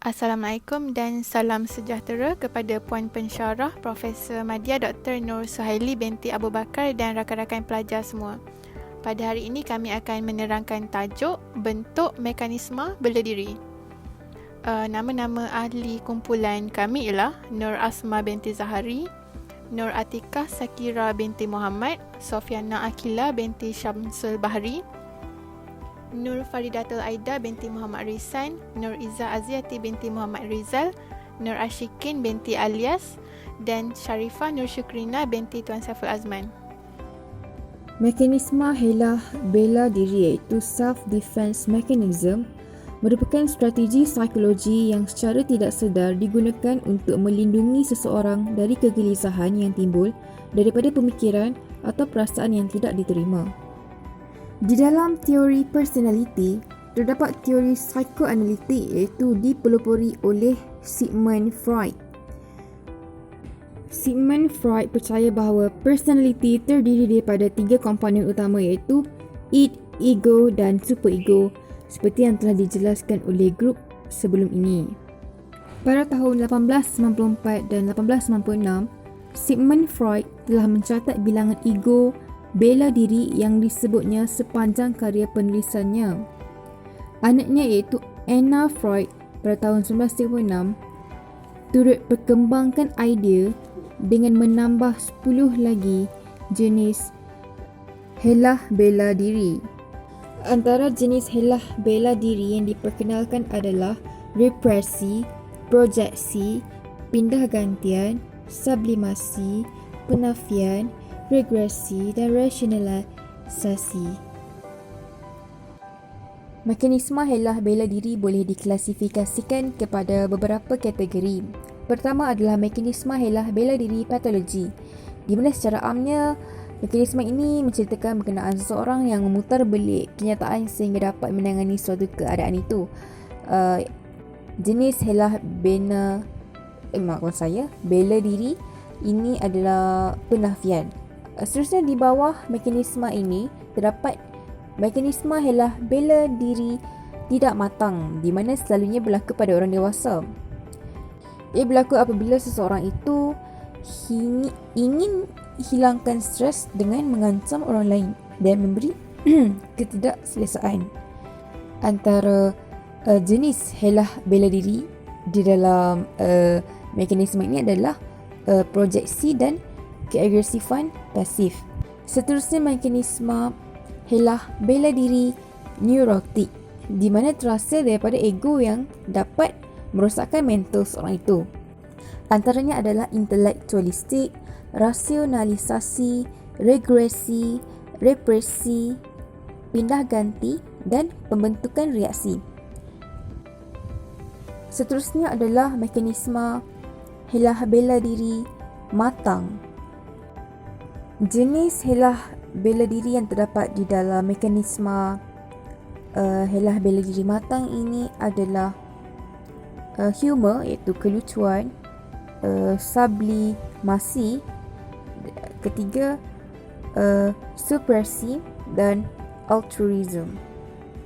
Assalamualaikum dan salam sejahtera kepada Puan Pensyarah Profesor Madya Dr. Nur Suhaili binti Abu Bakar dan rakan-rakan pelajar semua. Pada hari ini kami akan menerangkan tajuk bentuk mekanisme bela diri. Nama-nama ahli kumpulan kami ialah Nur Asma binti Zahari, Nur Atikah Sakira binti Muhammad, Sofiana Akila binti Syamsul Bahri, Nur Faridatul Aida binti Muhammad Risan, Nur Izzah Aziati binti Muhammad Rizal, Nur Ashikin binti Alias dan Sharifah Nur Syukrina binti Tuan Saiful Azman. Mekanisme helah bela diri iaitu self-defense mechanism merupakan strategi psikologi yang secara tidak sedar digunakan untuk melindungi seseorang dari kegelisahan yang timbul daripada pemikiran atau perasaan yang tidak diterima. Di dalam teori personality, terdapat teori psikoanalitik iaitu dipelopori oleh Sigmund Freud. Sigmund Freud percaya bahawa personality terdiri daripada 3 komponen utama iaitu id, ego dan superego seperti yang telah dijelaskan oleh grup sebelum ini. Pada tahun 1894 dan 1896, Sigmund Freud telah mencatat bilangan ego bela diri yang disebutnya sepanjang karya penulisannya. Anaknya iaitu Anna Freud pada tahun 1936 turut perkembangkan idea dengan menambah 10 lagi jenis helah bela diri. Antara jenis helah bela diri yang diperkenalkan adalah represi, projeksi, pindah gantian, sublimasi, penafian, regresi dan rasionalisasi. Mekanisme helah bela diri boleh diklasifikasikan kepada beberapa kategori. Pertama adalah mekanisme helah bela diri patologi, di mana secara amnya mekanisme ini menceritakan berkenaan seseorang yang memutar belik kenyataan sehingga dapat menangani suatu keadaan itu. Jenis helah bela diri ini adalah penafian. Seterusnya di bawah mekanisme ini terdapat mekanisme helah bela diri tidak matang, di mana selalunya berlaku pada orang dewasa. Ia berlaku apabila seseorang itu ingin hilangkan stres dengan mengancam orang lain dan memberi ketidakselesaan. Antara jenis helah bela diri di dalam mekanisme ini adalah projeksi dan keagresifan pasif. Seterusnya mekanisme helah bela diri neurotik, di mana terasa daripada ego yang dapat merosakkan mental seorang itu. Antaranya adalah intelektualistik, rasionalisasi, regresi, represi, pindah ganti dan pembentukan reaksi. Seterusnya adalah mekanisme helah bela diri matang. Jenis helah bela diri yang terdapat di dalam mekanisme helah bela diri matang ini adalah humor iaitu kelucuan, sublimasi, ketiga supresi dan altruism.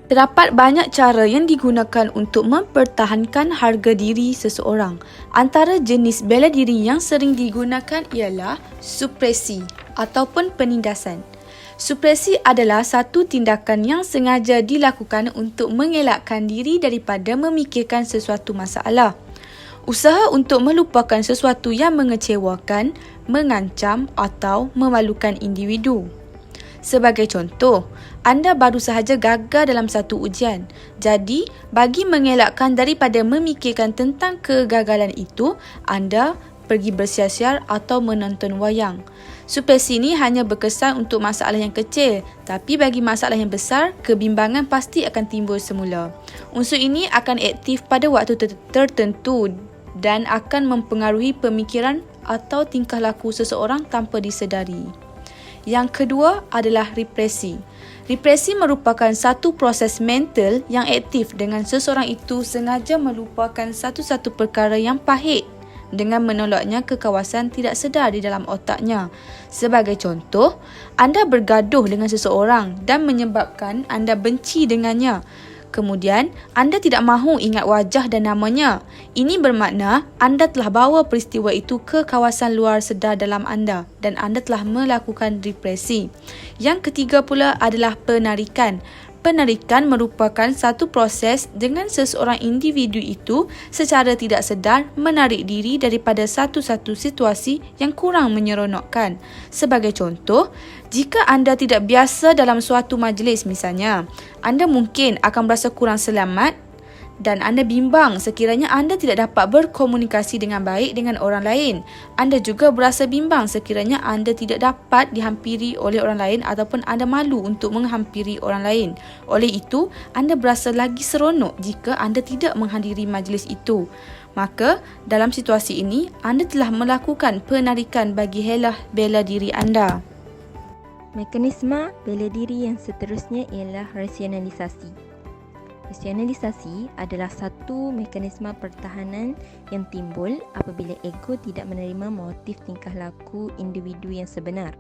Terdapat banyak cara yang digunakan untuk mempertahankan harga diri seseorang. Antara jenis bela diri yang sering digunakan ialah supresi ataupun penindasan. Supresi adalah satu tindakan yang sengaja dilakukan untuk mengelakkan diri daripada memikirkan sesuatu masalah. Usaha untuk melupakan sesuatu yang mengecewakan, mengancam atau memalukan individu. Sebagai contoh, anda baru sahaja gagal dalam satu ujian. Jadi, bagi mengelakkan daripada memikirkan tentang kegagalan itu, anda pergi bersiar-siar atau menonton wayang. Supresi ini hanya berkesan untuk masalah yang kecil, tapi bagi masalah yang besar, kebimbangan pasti akan timbul semula. Unsur ini akan aktif pada waktu tertentu dan akan mempengaruhi pemikiran atau tingkah laku seseorang tanpa disedari. Yang kedua adalah represi. Represi merupakan satu proses mental yang aktif dengan seseorang itu sengaja melupakan satu-satu perkara yang pahit dengan menolaknya ke kawasan tidak sedar di dalam otaknya. Sebagai contoh, anda bergaduh dengan seseorang dan menyebabkan anda benci dengannya. Kemudian, anda tidak mahu ingat wajah dan namanya. Ini bermakna anda telah bawa peristiwa itu ke kawasan luar sedar dalam anda dan anda telah melakukan represi. Yang ketiga pula adalah penarikan. Penarikan merupakan satu proses dengan seseorang individu itu secara tidak sedar menarik diri daripada satu-satu situasi yang kurang menyeronokkan. Sebagai contoh, jika anda tidak biasa dalam suatu majlis misalnya, anda mungkin akan berasa kurang selamat dan anda bimbang sekiranya anda tidak dapat berkomunikasi dengan baik dengan orang lain. Anda juga berasa bimbang sekiranya anda tidak dapat dihampiri oleh orang lain ataupun anda malu untuk menghampiri orang lain. Oleh itu, anda berasa lagi seronok jika anda tidak menghadiri majlis itu. Maka, dalam situasi ini, anda telah melakukan penarikan bagi helah bela diri anda. Mekanisme bela diri yang seterusnya ialah rasionalisasi. Rasionalisasi adalah satu mekanisme pertahanan yang timbul apabila ego tidak menerima motif tingkah laku individu yang sebenar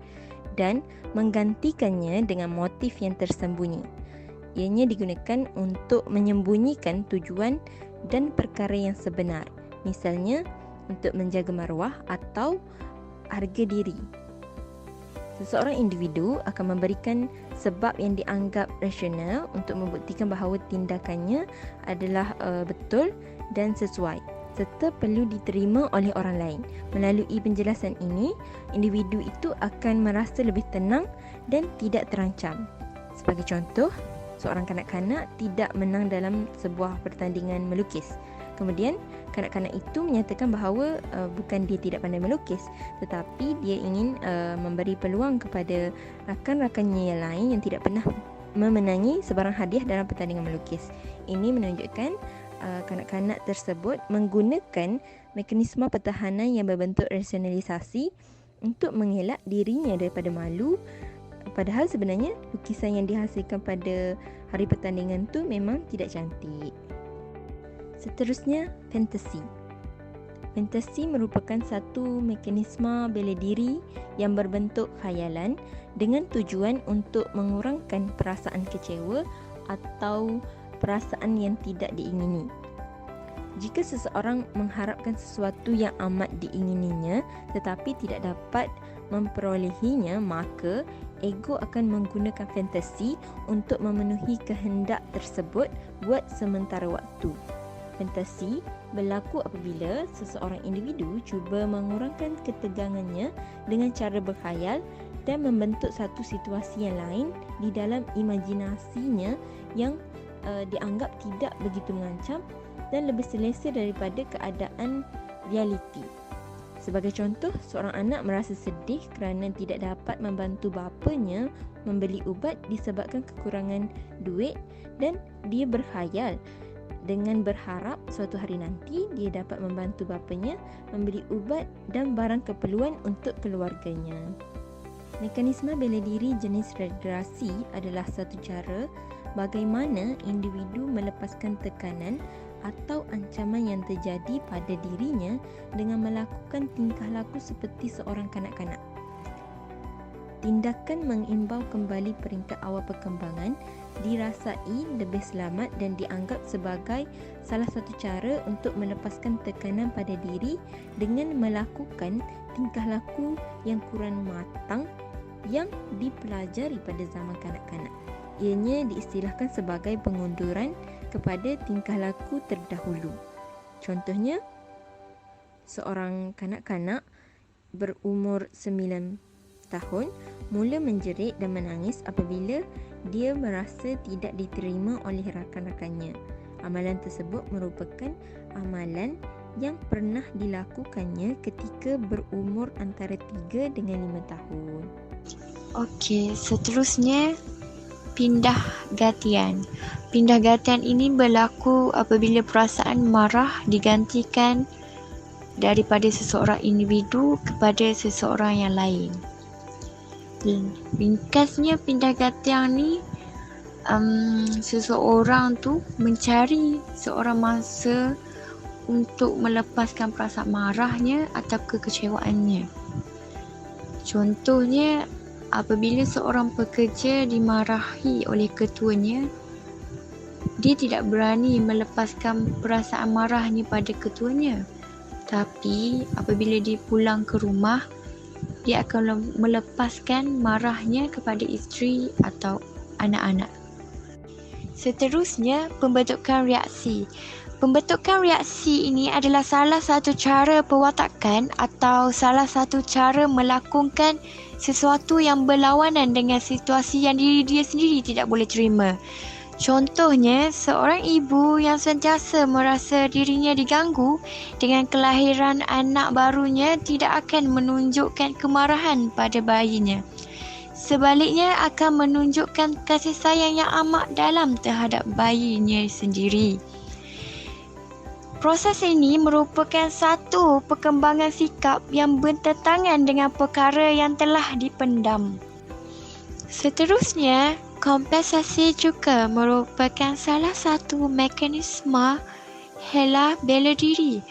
dan menggantikannya dengan motif yang tersembunyi. Ianya digunakan untuk menyembunyikan tujuan dan perkara yang sebenar, misalnya untuk menjaga maruah atau harga diri. Seseorang individu akan memberikan sebab yang dianggap rasional untuk membuktikan bahawa tindakannya adalah betul dan sesuai serta perlu diterima oleh orang lain. Melalui penjelasan ini, individu itu akan merasa lebih tenang dan tidak terancam. Sebagai contoh, seorang kanak-kanak tidak menang dalam sebuah pertandingan melukis. Kemudian, kanak-kanak itu menyatakan bahawa bukan dia tidak pandai melukis, tetapi dia ingin memberi peluang kepada rakan-rakannya yang lain yang tidak pernah memenangi sebarang hadiah dalam pertandingan melukis. Ini menunjukkan kanak-kanak tersebut menggunakan mekanisme pertahanan yang berbentuk rasionalisasi untuk mengelak dirinya daripada malu, padahal sebenarnya lukisan yang dihasilkan pada hari pertandingan tu memang tidak cantik. Seterusnya, fantasi. Fantasi merupakan satu mekanisme bela diri yang berbentuk khayalan dengan tujuan untuk mengurangkan perasaan kecewa atau perasaan yang tidak diingini. Jika seseorang mengharapkan sesuatu yang amat diingininya tetapi tidak dapat memperolehinya, maka ego akan menggunakan fantasi untuk memenuhi kehendak tersebut buat sementara waktu. Fantasi berlaku apabila seseorang individu cuba mengurangkan ketegangannya dengan cara berkhayal dan membentuk satu situasi yang lain di dalam imajinasinya yang dianggap tidak begitu mengancam dan lebih selesa daripada keadaan realiti. Sebagai contoh, seorang anak merasa sedih kerana tidak dapat membantu bapanya membeli ubat disebabkan kekurangan duit dan dia berkhayal dengan berharap suatu hari nanti dia dapat membantu bapanya membeli ubat dan barang keperluan untuk keluarganya. Mekanisme bela diri jenis regresi adalah satu cara bagaimana individu melepaskan tekanan atau ancaman yang terjadi pada dirinya dengan melakukan tingkah laku seperti seorang kanak-kanak. Tindakan mengimbau kembali peringkat awal perkembangan dirasai lebih selamat dan dianggap sebagai salah satu cara untuk melepaskan tekanan pada diri dengan melakukan tingkah laku yang kurang matang yang dipelajari pada zaman kanak-kanak. Ianya diistilahkan sebagai pengunduran kepada tingkah laku terdahulu. Contohnya, seorang kanak-kanak berumur 9 tahun mula menjerit dan menangis apabila dia merasa tidak diterima oleh rakan-rakannya. Amalan tersebut merupakan amalan yang pernah dilakukannya ketika berumur antara 3 dengan 5 tahun. Okey, seterusnya pindah gatian. Pindah gatian ini berlaku apabila perasaan marah digantikan daripada seseorang individu kepada seseorang yang lain. Ringkasnya pindah gatian ni seseorang tu mencari seorang mangsa untuk melepaskan perasaan marahnya atau kekecewaannya. Contohnya, apabila seorang pekerja dimarahi oleh ketuanya dia tidak berani melepaskan perasaan marahnya pada ketuanya. Tapi apabila dia pulang ke rumah, dia akan melepaskan marahnya kepada isteri atau anak-anak. Seterusnya, pembentukan reaksi. Pembentukan reaksi ini adalah salah satu cara perwatakan atau salah satu cara melakukan sesuatu yang berlawanan dengan situasi yang diri dia sendiri tidak boleh terima. Contohnya, seorang ibu yang sentiasa merasa dirinya diganggu dengan kelahiran anak barunya tidak akan menunjukkan kemarahan pada bayinya. Sebaliknya akan menunjukkan kasih sayang yang amat dalam terhadap bayinya sendiri. Proses ini merupakan satu perkembangan sikap yang bertentangan dengan perkara yang telah dipendam. Seterusnya, kompensasi juga merupakan salah satu mekanisme hela bela diri.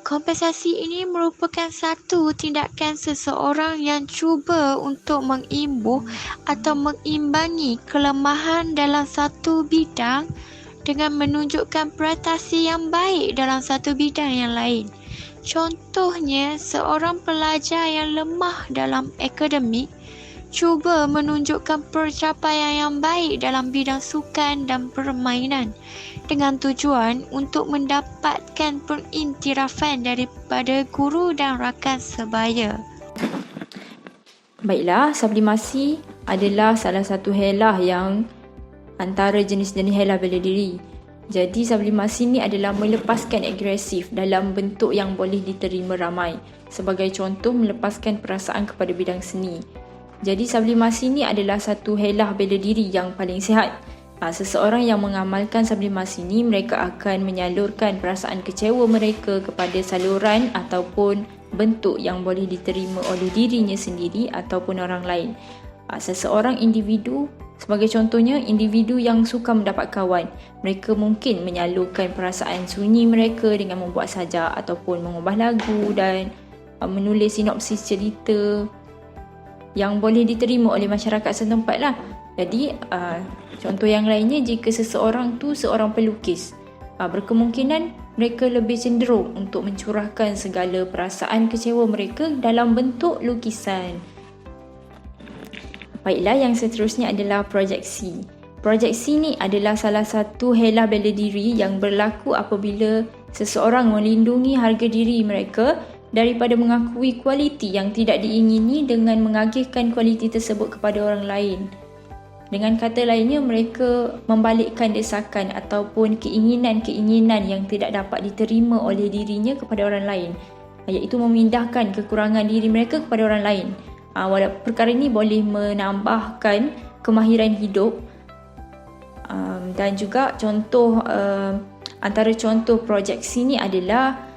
Kompensasi ini merupakan satu tindakan seseorang yang cuba untuk mengimbuh atau mengimbangi kelemahan dalam satu bidang dengan menunjukkan prestasi yang baik dalam satu bidang yang lain. Contohnya, seorang pelajar yang lemah dalam akademik cuba menunjukkan pencapaian yang baik dalam bidang sukan dan permainan dengan tujuan untuk mendapatkan pengiktirafan daripada guru dan rakan sebaya. Baiklah, sublimasi adalah salah satu helah yang antara jenis-jenis helah bela diri. Jadi sublimasi ni adalah melepaskan agresif dalam bentuk yang boleh diterima ramai. Sebagai contoh, melepaskan perasaan kepada bidang seni. Jadi sublimasi ni adalah satu helah bela diri yang paling sihat. Seseorang yang mengamalkan sublimasi ni, mereka akan menyalurkan perasaan kecewa mereka kepada saluran ataupun bentuk yang boleh diterima oleh dirinya sendiri ataupun orang lain. Seseorang individu, sebagai contohnya, individu yang suka mendapat kawan, mereka mungkin menyalurkan perasaan sunyi mereka dengan membuat sajak ataupun mengubah lagu dan menulis sinopsis cerita yang boleh diterima oleh masyarakat setempat lah. Jadi contoh yang lainnya, jika seseorang tu seorang pelukis, berkemungkinan mereka lebih cenderung untuk mencurahkan segala perasaan kecewa mereka dalam bentuk lukisan. Baiklah, yang seterusnya adalah proyeksi. Proyeksi ni adalah salah satu helah bela diri yang berlaku apabila seseorang melindungi harga diri mereka daripada mengakui kualiti yang tidak diingini dengan mengagihkan kualiti tersebut kepada orang lain. Dengan kata lainnya, mereka membalikkan desakan ataupun keinginan-keinginan yang tidak dapat diterima oleh dirinya kepada orang lain, iaitu memindahkan kekurangan diri mereka kepada orang lain. Perkara ini boleh menambahkan kemahiran hidup dan juga contoh antara contoh proyeksi ni adalah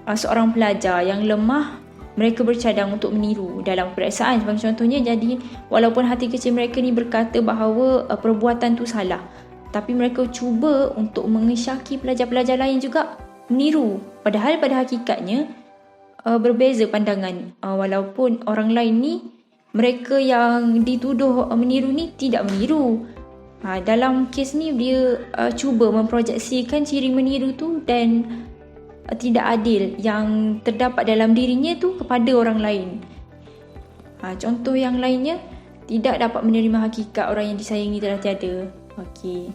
seorang pelajar yang lemah, mereka bercadang untuk meniru dalam peperiksaan sebagai contohnya. Jadi walaupun hati kecil mereka ni berkata bahawa perbuatan tu salah, tapi mereka cuba untuk mengesyaki pelajar-pelajar lain juga meniru, padahal pada hakikatnya berbeza pandangan. Walaupun orang lain ni, mereka yang dituduh meniru ni tidak meniru. Dalam kes ni dia cuba memproyeksikan ciri meniru tu dan tidak adil yang terdapat dalam dirinya tu kepada orang lain. Contoh yang lainnya, tidak dapat menerima hakikat orang yang disayangi telah tiada. Okey.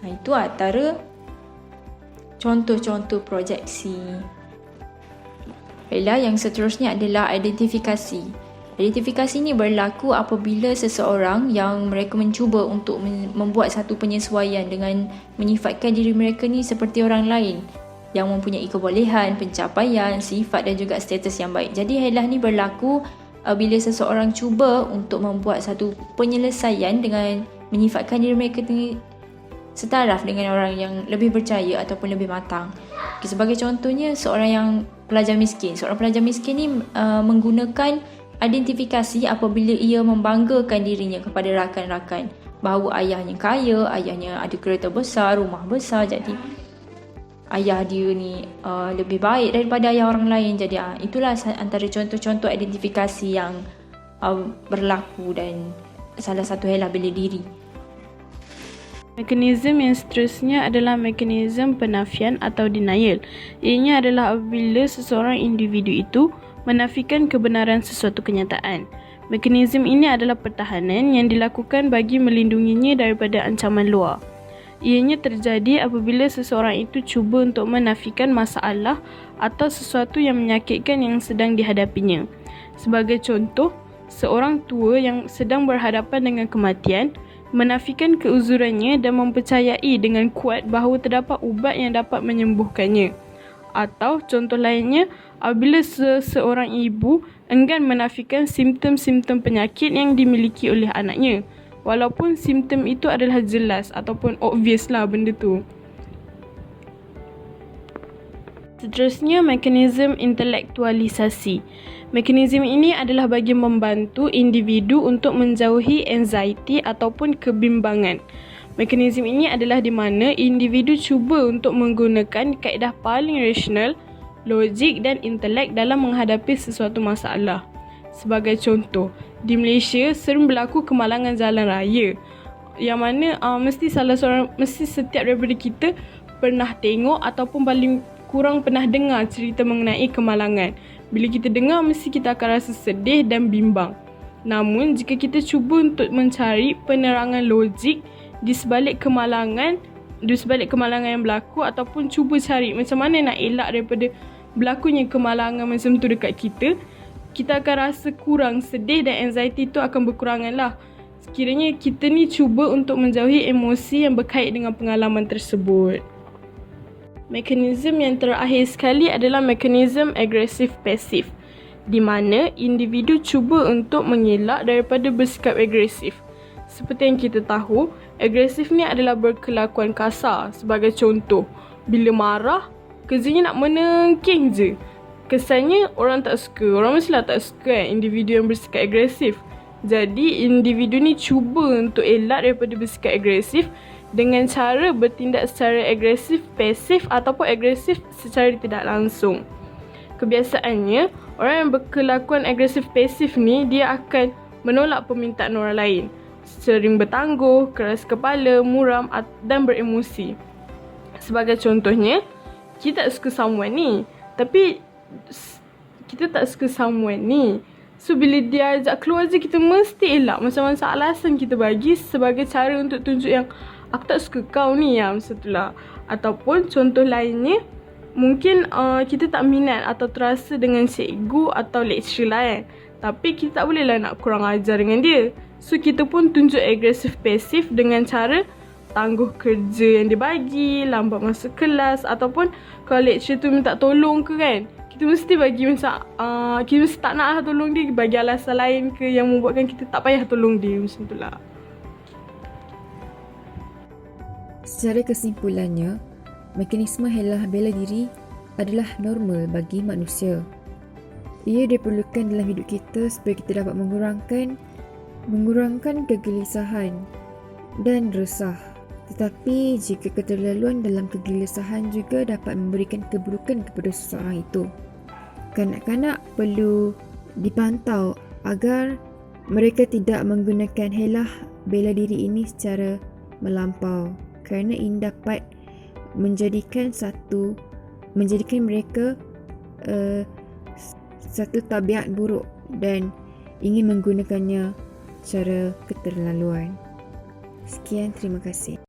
Itu antara contoh-contoh proyeksi. Baiklah, yang seterusnya adalah identifikasi. Identifikasi ni berlaku apabila seseorang yang mereka mencuba untuk membuat satu penyesuaian dengan menyifatkan diri mereka ni seperti orang lain yang mempunyai kebolehan, pencapaian, sifat dan juga status yang baik. Jadi helah ni berlaku bila seseorang cuba untuk membuat satu penyelesaian dengan menyifatkan diri mereka ni setaraf dengan orang yang lebih berjaya ataupun lebih matang. Sebagai contohnya, seorang yang pelajar miskin. Seorang pelajar miskin ni menggunakan identifikasi apabila ia membanggakan dirinya kepada rakan-rakan bahawa ayahnya kaya, ayahnya ada kereta besar, rumah besar. Jadi ayah dia ni lebih baik daripada ayah orang lain. Jadi itulah antara contoh-contoh identifikasi yang berlaku dan salah satu helah bela diri. Mekanisme yang seterusnya adalah mekanisme penafian atau denial. Ianya adalah apabila seseorang individu itu menafikan kebenaran sesuatu kenyataan. Mekanisme ini adalah pertahanan yang dilakukan bagi melindunginya daripada ancaman luar. Ianya terjadi apabila seseorang itu cuba untuk menafikan masalah atau sesuatu yang menyakitkan yang sedang dihadapinya. Sebagai contoh, seorang tua yang sedang berhadapan dengan kematian menafikan keuzurannya dan mempercayai dengan kuat bahawa terdapat ubat yang dapat menyembuhkannya. Atau contoh lainnya, apabila seseorang ibu enggan menafikan simptom-simptom penyakit yang dimiliki oleh anaknya, walaupun simptom itu adalah jelas ataupun obvious lah benda tu. Seterusnya, mekanisme intelektualisasi. Mekanisme ini adalah bagi membantu individu untuk menjauhi anxiety ataupun kebimbangan. Mekanisme ini adalah di mana individu cuba untuk menggunakan kaedah paling rasional, logik dan intelek dalam menghadapi sesuatu masalah. Sebagai contoh, di Malaysia sering berlaku kemalangan jalan raya yang mana mesti setiap daripada kita pernah tengok ataupun paling kurang pernah dengar cerita mengenai kemalangan. Bila kita dengar, mesti kita akan rasa sedih dan bimbang. Namun, jika kita cuba untuk mencari penerangan logik di sebalik kemalangan yang berlaku ataupun cuba cari macam mana nak elak daripada berlakunya kemalangan macam tu dekat kita, kita akan rasa kurang sedih dan anxiety tu akan berkurangan lah. Sekiranya kita ni cuba untuk menjauhi emosi yang berkait dengan pengalaman tersebut. Mekanisme yang terakhir sekali adalah mekanisme agresif pasif, di mana individu cuba untuk mengelak daripada bersikap agresif. Seperti yang kita tahu, agresif ni adalah berkelakuan kasar. Sebagai contoh, bila marah, kerjanya nak menengking je. Kesannya orang tak suka. Orang mestilah tak suka individu yang bersikap agresif. Jadi, individu ni cuba untuk elak daripada bersikap agresif dengan cara bertindak secara agresif pasif ataupun agresif secara tidak langsung. Kebiasaannya, orang yang berkelakuan agresif pasif ni dia akan menolak permintaan orang lain. Sering bertangguh, keras kepala, muram dan beremosi. Sebagai contohnya, kita tak suka someone ni, tapi kita tak suka someone ni. So, bila dia ajak keluar je, kita mesti elak. Macam-macam alasan kita bagi sebagai cara untuk tunjuk yang aku tak suka kau ni, macam tu lah. Ataupun contoh lainnya, mungkin kita tak minat atau terasa dengan cikgu atau lecturer lain. Tapi kita tak boleh lah nak kurang ajar dengan dia. So, kita pun tunjuk agresif pasif dengan cara tangguh kerja yang dia bagi, lambat masuk kelas. Ataupun kalau lecturer tu minta tolong ke kan, kita mesti bagi macam, kita mesti tak nak lah tolong dia, bagi alasan lain ke yang membuatkan kita tak payah tolong dia, macam tu lah. Secara kesimpulannya, mekanisme helah bela diri adalah normal bagi manusia. Ia diperlukan dalam hidup kita supaya kita dapat mengurangkan kegelisahan dan resah. Tetapi jika keterlaluan dalam kegelisahan juga dapat memberikan keburukan kepada seseorang itu. Kanak-kanak perlu dipantau agar mereka tidak menggunakan helah bela diri ini secara melampau, kerana ini dapat menjadikan mereka satu tabiat buruk dan ingin menggunakannya secara keterlaluan. Sekian, terima kasih.